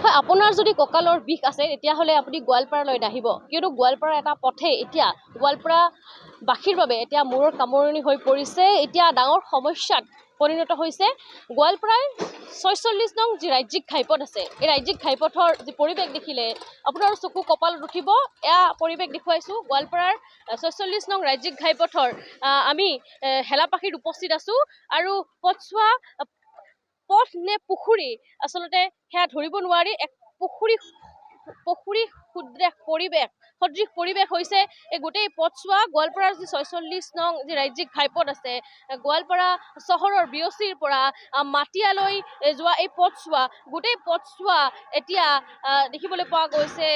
হয়, আপোনাৰ যদি কঁকালৰ বিষ আছে তেতিয়াহ'লে আপুনি গোৱালপাৰালৈ নাহিব, কিয়নো গোৱালপাৰাৰ এটা পথে এতিয়া গোৱালপাৰাবাসীৰ বাবে এতিয়া মূৰৰ কামোৰণি হৈ পৰিছে। এতিয়া ডাঙৰ সমস্যাত পৰিণত হৈছে। গোৱালপাৰাৰ ৪৬ নং যি ৰাজ্যিক ঘাইপথ আছে, এই ৰাজ্যিক ঘাইপথৰ যি পৰিৱেশ দেখিলে আপোনাৰ চকু কপালত উঠিব। এয়া পৰিৱেশ দেখুৱাইছোঁ গোৱালপাৰাৰ ৪৬ নং ৰাজ্যিক ঘাইপথৰ আমি হেলাপাখিত উপস্থিত আছোঁ আৰু পথছোৱা পথ নে পুখুৰী আচলতে সেয়া ধৰিব নোৱাৰি। এক পুখুৰী সদৃশ পৰিৱেশ হৈছে এই গোটেই পথছোৱা। গোৱালপাৰাৰ যি ৪৬ নং যি ৰাজ্যিক ঘাইপথ আছে, গোৱালপাৰা চহৰৰ বিৰচিৰ পৰা মাটিয়ালৈ যোৱা এই পথছোৱা, গোটেই পথছোৱা এতিয়া দেখিবলৈ পোৱা গৈছে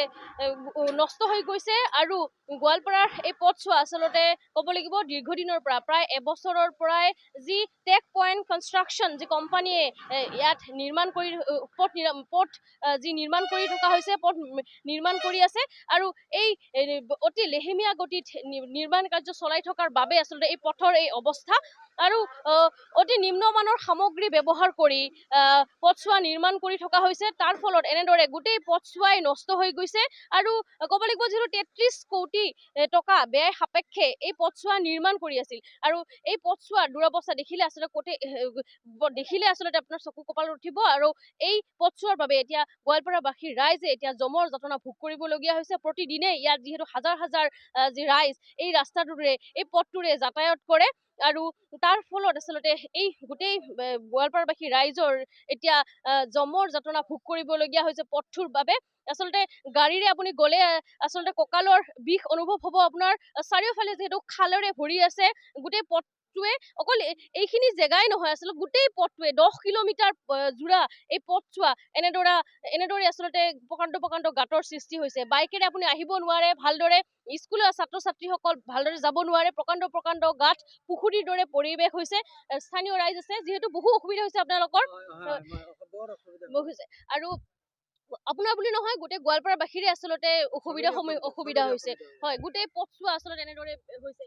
নষ্ট হৈ গৈছে। আৰু গোৱালপাৰাৰ এই পথছোৱা আচলতে ক'ব লাগিব দীৰ্ঘদিনৰ পৰা প্ৰায় এবছৰৰ পৰাই যি টেক পইণ্ট কনষ্ট্ৰাকশ্যন যি কোম্পানীয়ে ইয়াত নিৰ্মাণ কৰি পথ যি নিৰ্মাণ কৰি থকা হৈছে, পথ নিৰ্মাণ কৰি আছে আৰু এই অতি লেহেমীয়া গতিত নিৰ্মাণ কাৰ্য চলাই থকাৰ বাবে আচলতে এই পথৰ এই অৱস্থা। আৰু অতি নিম্নমানৰ সামগ্ৰী ব্যৱহাৰ কৰি পথছোৱা নিৰ্মাণ কৰি থকা হৈছে। তাৰ ফলত এনেদৰে গোটেই পথছোৱাই নষ্ট হৈ গৈছে। আৰু ক'ব লাগিব যিহেতু ৩৩ কোটি টকা ব্যয় সাপেক্ষে এই পথছোৱা নিৰ্মাণ কৰি আছিল। আৰু এই পথছোৱাৰ দুৰৱস্থা দেখিলে আচলতে আপোনাৰ চকু কপালত উঠিব। আৰু এই পথছোৱাৰ বাবে এতিয়া গোৱালপাৰাবাসীৰ ৰাইজে এতিয়া জমৰ যাতনা ভোগ কৰিবলগীয়া হৈছে। প্ৰতিদিনে ইয়াত যিহেতু হাজাৰ হাজাৰ যি ৰাইজ এই ৰাস্তাটোৰে এই পথটোৰে যাতায়াত কৰে আৰু তাৰ ফলত আচলতে এই গোটেই গোৱালপাৰাবাসী ৰাইজৰ এতিয়া জমৰ যাতনা ভোগ কৰিবলগীয়া হৈছে পথটোৰ বাবে। আচলতে গাড়ীৰে আপুনি গ'লে আচলতে কঁকালৰ বিষ অনুভৱ হ'ব আপোনাৰ। চাৰিওফালে যিহেতু খালেৰে ভৰি আছে গোটেই পথটোৱে, অকল এইখিনি জেগাই নহয় আচলতে গোটেই পথটোৱে 10 কিলোমিটাৰ জোৰা এই পথছোৱা এনেদৰে আচলতে প্ৰকাণ্ড গাঁতৰ সৃষ্টি হৈছে। বাইকেৰে আপুনি আহিব নোৱাৰে ভালদৰে, স্কুলীয়া ছাত্ৰ ছাত্ৰীসকল ভালদৰে যাব নোৱাৰে। প্ৰকাণ্ড গাঁত পুখুৰীৰ দৰে পৰিৱেশ হৈছে। স্থানীয় ৰাইজ আছে যিহেতু বহু অসুবিধা হৈছে আপোনালোকৰ আৰু আপোনাৰ বুলি নহয় গোটেই গোৱালপাৰাবাসীৰে আচলতে অসুবিধা হৈছে। হয়, গোটেই পথছোৱা আচলতে এনেদৰে হৈছে।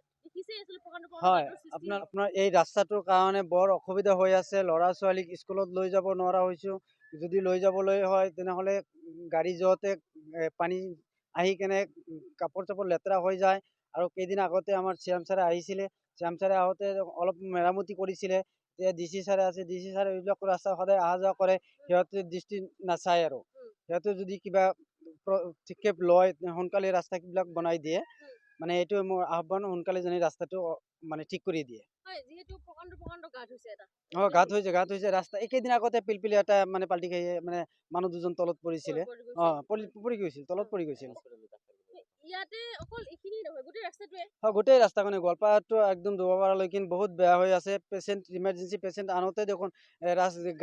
হয়, আপোনাৰ এই ৰাস্তাটোৰ কাৰণে বৰ অসুবিধা হৈ আছে। ল'ৰা ছোৱালীক স্কুলত লৈ যাব নোৱাৰা হৈছোঁ। যদি লৈ যাবলৈ হয় তেনেহ'লে গাড়ী যোৱাতে পানী আহি কেনে কাপোৰ চাপোৰ লেতেৰা হৈ যায়। আৰু কেইদিন আগতে আমাৰ চিএম ছাৰে আহিছিলে, চিএম ছাৰে আহোঁতে অলপ মেৰামতি কৰিছিলে। এতিয়া DC ছাৰে আছে, DC ছাৰে এইবিলাক ৰাস্তা সদায় অহা যোৱা কৰে, সিহঁতে দৃষ্টি নাচায়। আৰু সিহঁতে যদি কিবা পদক্ষেপ লয় সোনকালে ৰাস্তাবিলাক বনাই দিয়ে। মানে এইটো মোৰ আহ্বান, সোনকালে যেন ৰাস্তাটো মানে ঠিক কৰি দিয়ে। গাঁত হৈছে ৰাস্তা। এইকেইদিন আগতে পিলপিলি এটা মানে পাল্টি খাই মানে মানুহ দুজন তলত পৰিছিলে। পৰি গৈছিল, তলত পৰি গৈছিল। গোটেই ৰাস্তাখনে গোৱালপাৰাটো একদম দুবাৰলৈকে বহুত বেয়া হৈ আছে। পেচেণ্ট ইমাৰ্জেঞ্চি পেচেণ্ট আনোতে দেখোন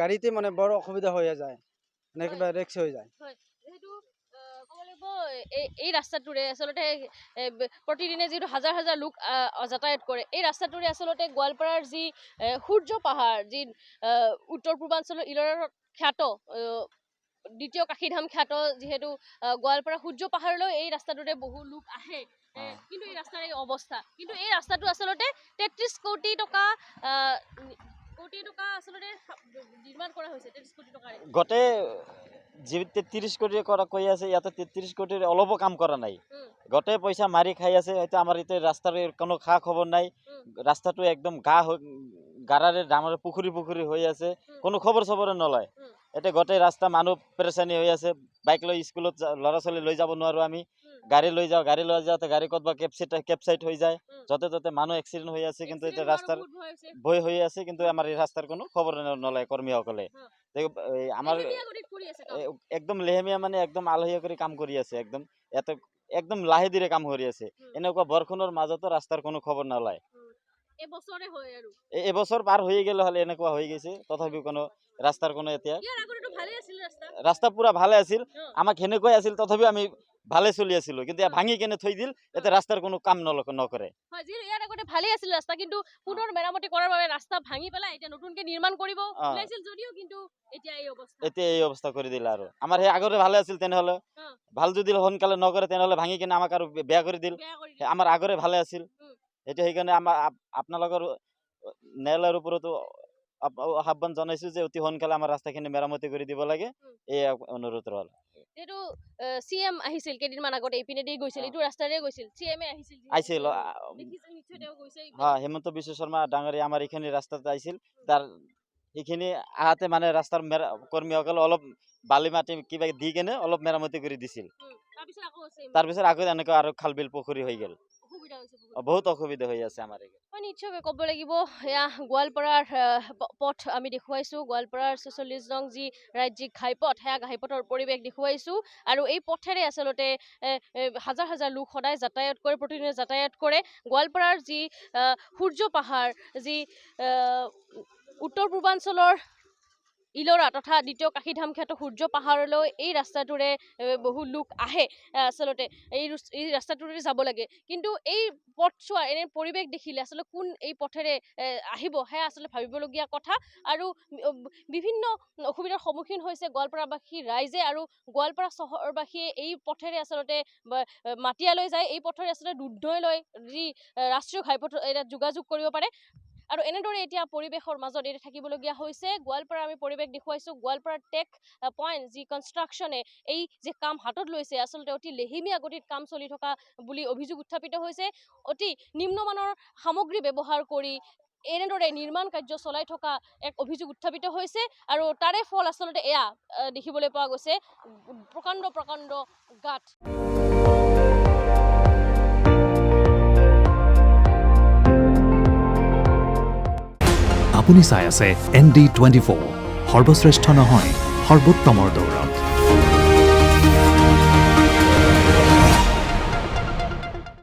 গাড়ীতে মানে বৰ অসুবিধা হৈ যায়, মানে কিবা ৰিস্ক হৈ যায়। এই ৰাস্তাটোৰে আচলতে প্ৰতিদিনে যিহেতু হাজাৰ হাজাৰ লোক যাতায়াত কৰে, এই ৰাস্তাটোৰে আচলতে গোৱালপাৰাৰ যি সূৰ্য পাহাৰ, যি উত্তৰ পূৰ্বাঞ্চলৰ ইলৰত খ্যাত দ্বিতীয় কাশীধাম খ্যাত, যিহেতু গোৱালপাৰা সূৰ্য পাহাৰলৈ এই ৰাস্তাটোৰে বহু লোক আহে। কিন্তু এই ৰাস্তাৰ এই অৱস্থা, কিন্তু এই ৰাস্তাটো আচলতে ৩৩ কোটি টকা আচলতে নিৰ্মাণ কৰা হৈছে। ৩৩ কোটি টকাৰে গোটেই যি ৩৩ কোটি কৈ আছে, ইয়াতে ৩৩ কোটিৰ অলপো কাম কৰা নাই। গোটেই পইচা মাৰি খাই আছে। এতিয়া আমাৰ এতিয়া ৰাস্তাৰ কোনো খা খবৰ নাই। ৰাস্তাটো একদম গাৰাৰে ডাঙৰ পুখুৰী হৈ আছে, কোনো খবৰ চবৰে নলয়। এতিয়া গোটেই ৰাস্তা মানুহ পেৰেচানি হৈ আছে। বাইক লৈ স্কুলত ল'ৰা ছোৱালী লৈ যাব নোৱাৰোঁ আমি। গাড়ী লৈ যাওঁতে গাড়ী ক'তবা কেপচাইট হৈ যায়। য'তে ত'তে মানুহ এক্সিডেণ্ট হৈ আছে। কিন্তু এতিয়া ৰাস্তাৰ ভয় হৈ আছে, কিন্তু আমাৰ এই ৰাস্তাৰ কোনো খবৰ নলয় কৰ্মীসকলে। আমাৰ একদম লেহেমীয়া মানে একদম আলহীয়া কৰি কাম কৰি আছে। একদম লাহে ধীৰে কাম কৰি আছে। এনেকুৱা বৰষুণৰ মাজতো ৰাস্তাৰ কোনো খবৰ নলয়। এবছৰ পাৰ হৈ গেল হলে এনেকুৱা হৈ গৈছে, তথাপিও কোনো ৰাস্তাৰ কোনো এতিয়া ৰাস্তা পুৰা ভালে আছিল। আমাক সেনেকুৱাই আছিল, তথাপিও আমি ভালে চলি আছিলো। কিন্তু ভাঙি কেনে থৈ দিল, এতিয়া ৰাস্তাৰ কোনো কাম নকৰে। ইয়াৰ আগতে ভালে আছিল ৰাস্তা, কিন্তু পুনৰ মেৰামতি কৰাৰ বাবে ৰাস্তা ভাঙি পেলাই এতিয়া নতুনকে নিৰ্মাণ কৰিব ওলাইছিল যদিও কিন্তু এতিয়া এই অৱস্থা কৰি দিলে। আৰু আমাৰ সেই আগতে ভালে আছিল, তেনেহলে ভাল যদি সোনকালে নকৰে তেনেহলে ভাঙি কেনে আমাক আৰু বেয়া কৰি দিল। আমাৰ আগৰে ভালে আছিল। এইটো সেইকাৰণে আমাৰ আপোনালোকৰ ন্যায়ালয়ৰ ওপৰতো আহ্বান জনাইছো যে অতি সোনকালে আমাৰ ৰাস্তাখিনি মেৰামতি কৰি দিব লাগে এই অনুৰোধ ৰল যেটো CM আহিছিল কেইদিনমান আগতে এইপিনেদি গৈছিল এইটো ৰাস্তাৰে গৈছিল CM আহিছিল আহিছিল দেখিছে নিশ্চয় তেওঁ গৈছে হ্যাঁ হেমন্ত বিশ্ব শৰ্মা ডাঙৰীয়া আমাৰ এইখিনি ৰাস্তাতে আহিছিল তাৰ সেইখিনি আহাতে মানে ৰাস্তাৰ কৰ্মীসকলে অলপ বালি মাটি কিবা দি কেনে অলপ মেৰামতি কৰি দিছিল তাৰপিছত আকৌ এনেকুৱা আৰু খাল বিল পুখুৰী হৈ গ'ল বহুত অসুবিধা হৈ আছে আমাৰ নিশ্চয়কৈ ক'ব লাগিব এয়া গোৱালপাৰাৰ পথ আমি দেখুৱাইছোঁ গোৱালপাৰাৰ ৪৬ নং যি ৰাজ্যিক ঘাইপথ সেয়া ঘাইপথৰ পৰিৱেশ দেখুৱাইছোঁ আৰু এই পথেৰে আচলতে হাজাৰ হাজাৰ লোক সদায় যাতায়াত কৰে প্ৰতিদিনে যাতায়াত কৰে গোৱালপাৰাৰ যি সূৰ্য পাহাৰ যি উত্তৰ পূৰ্বাঞ্চলৰ ইলোৰা তথা দ্বিতীয় কাশীধাম খ্যাত সূৰ্য পাহাৰলৈ এই ৰাস্তাটোৰে বহু লোক আহে আচলতে এই ৰাস্তাটোৰে যাব লাগে কিন্তু এই পথছোৱা এনে পৰিৱেশ দেখিলে আচলতে কোন এই পথেৰে আহিব সেয়া আচলতে ভাবিবলগীয়া কথা আৰু বিভিন্ন অসুবিধাৰ সন্মুখীন হৈছে গোৱালপাৰাবাসী ৰাইজে আৰু গোৱালপাৰা চহৰবাসীয়ে এই পথেৰে আচলতে মাটিয়ালৈ যায় এই পথেৰে আচলতে দুধনৈলৈ যি ৰাষ্ট্ৰীয় ঘাইপথ যোগাযোগ কৰিব পাৰে আৰু এনেদৰে এতিয়া পৰিৱেশৰ মাজত এৰি থাকিবলগীয়া হৈছে গোৱালপাৰা আমি পৰিৱেশ দেখুৱাইছোঁ গোৱালপাৰা টেক পইণ্ট যি কনষ্ট্ৰাকশ্যনে এই যে কাম হাতত লৈছে আচলতে অতি লেহিমীয়া গতিত কাম চলি থকা বুলি অভিযোগ উত্থাপিত হৈছে অতি নিম্নমানৰ সামগ্ৰী ব্যৱহাৰ কৰি এনেদৰে নিৰ্মাণ কাৰ্য চলাই থকা এক অভিযোগ উত্থাপিত হৈছে আৰু তাৰে ফল আচলতে এয়া দেখিবলৈ পোৱা গৈছে প্ৰকাণ্ড প্ৰকাণ্ড গাঁত আপুনি চাই আছে ND24 সৰ্বশ্ৰেষ্ঠ নহয় সৰ্বোত্তমৰ দৌৰ